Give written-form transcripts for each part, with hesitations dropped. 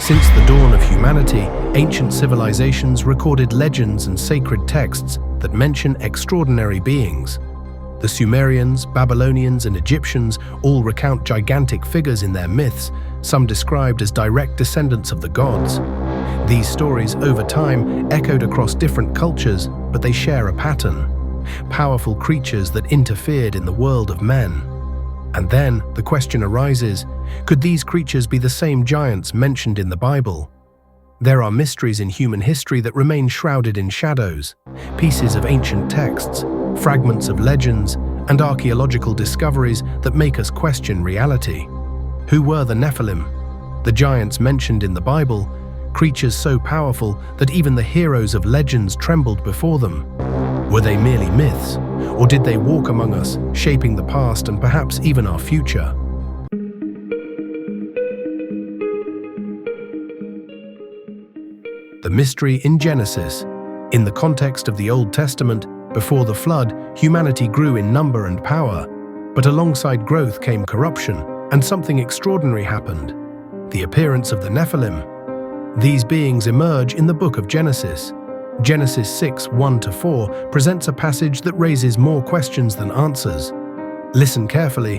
Since the dawn of humanity, ancient civilizations recorded legends and sacred texts that mention extraordinary beings. The Sumerians, Babylonians, and Egyptians all recount gigantic figures in their myths, some described as direct descendants of the gods. These stories, over time, echoed across different cultures, but they share a pattern: powerful creatures that interfered in the world of men. And then the question arises, could these creatures be the same giants mentioned in the Bible? There are mysteries in human history that remain shrouded in shadows, pieces of ancient texts, fragments of legends, and archaeological discoveries that make us question reality. Who were the Nephilim? The giants mentioned in the Bible, creatures so powerful that even the heroes of legends trembled before them. Were they merely myths, or did they walk among us, shaping the past and perhaps even our future? The mystery in Genesis. In the context of the Old Testament, before the flood, humanity grew in number and power, but alongside growth came corruption, and something extraordinary happened: the appearance of the Nephilim. These beings emerge in the book of Genesis. Genesis 6:1-4 presents a passage that raises more questions than answers. Listen carefully.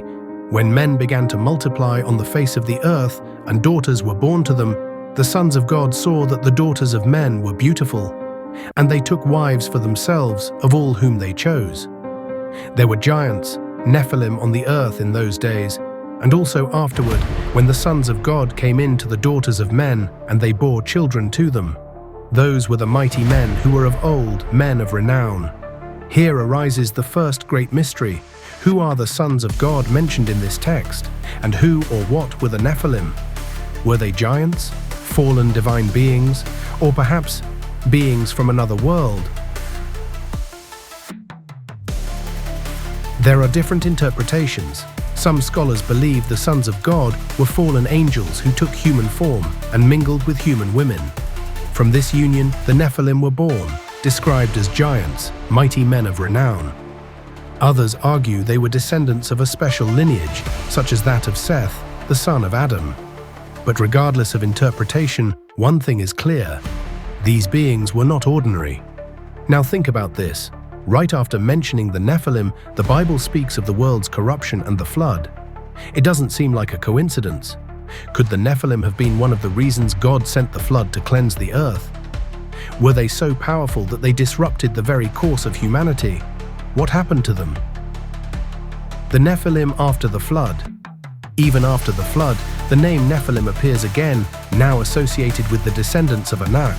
When men began to multiply on the face of the earth and daughters were born to them, the sons of God saw that the daughters of men were beautiful, and they took wives for themselves of all whom they chose. There were giants, Nephilim, on the earth in those days, and also afterward, when the sons of God came in to the daughters of men, and they bore children to them. Those were the mighty men who were of old, men of renown. Here arises the first great mystery. Who are the sons of God mentioned in this text? And who or what were the Nephilim? Were they giants, fallen divine beings, or perhaps beings from another world? There are different interpretations. Some scholars believe the sons of God were fallen angels who took human form and mingled with human women. From this union, the Nephilim were born, described as giants, mighty men of renown. Others argue they were descendants of a special lineage, such as that of Seth, the son of Adam. But regardless of interpretation, one thing is clear: these beings were not ordinary. Now think about this. Right after mentioning the Nephilim, the Bible speaks of the world's corruption and the flood. It doesn't seem like a coincidence. Could the Nephilim have been one of the reasons God sent the flood to cleanse the earth? Were they so powerful that they disrupted the very course of humanity? What happened to them? The Nephilim after the flood. Even after the flood, the name Nephilim appears again, now associated with the descendants of Anak.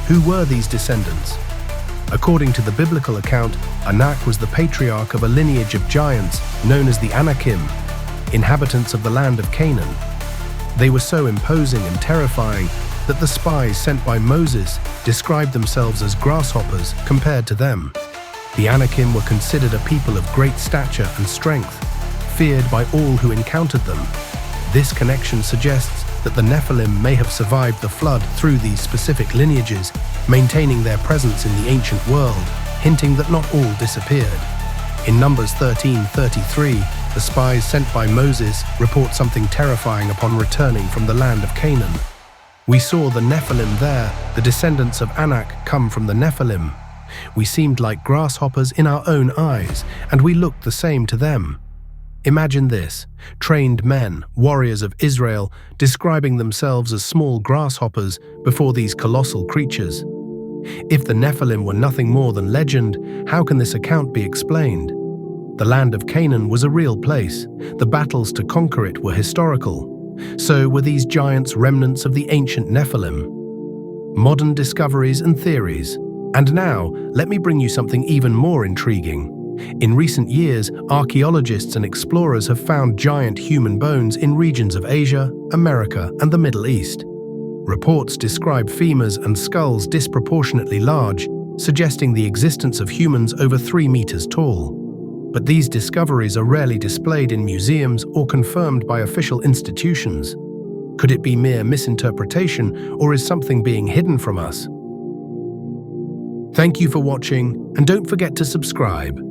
Who were these descendants? According to the biblical account, Anak was the patriarch of a lineage of giants known as the Anakim, inhabitants of the land of Canaan. They were so imposing and terrifying that the spies sent by Moses described themselves as grasshoppers compared to them. The Anakim were considered a people of great stature and strength, feared by all who encountered them. This connection suggests that the Nephilim may have survived the flood through these specific lineages, maintaining their presence in the ancient world, hinting that not all disappeared. In Numbers 13:33, the spies sent by Moses report something terrifying upon returning from the land of Canaan. We saw the Nephilim there, the descendants of Anak come from the Nephilim. We seemed like grasshoppers in our own eyes, and we looked the same to them. Imagine this: trained men, warriors of Israel, describing themselves as small grasshoppers before these colossal creatures. If the Nephilim were nothing more than legend, how can this account be explained? The land of Canaan was a real place. The battles to conquer it were historical. So were these giants remnants of the ancient Nephilim? Modern discoveries and theories. And now, let me bring you something even more intriguing. In recent years, archaeologists and explorers have found giant human bones in regions of Asia, America, and the Middle East. Reports describe femurs and skulls disproportionately large, suggesting the existence of humans over 3 meters tall. But these discoveries are rarely displayed in museums or confirmed by official institutions. Could it be mere misinterpretation, or is something being hidden from us? Thank you for watching, and don't forget to subscribe.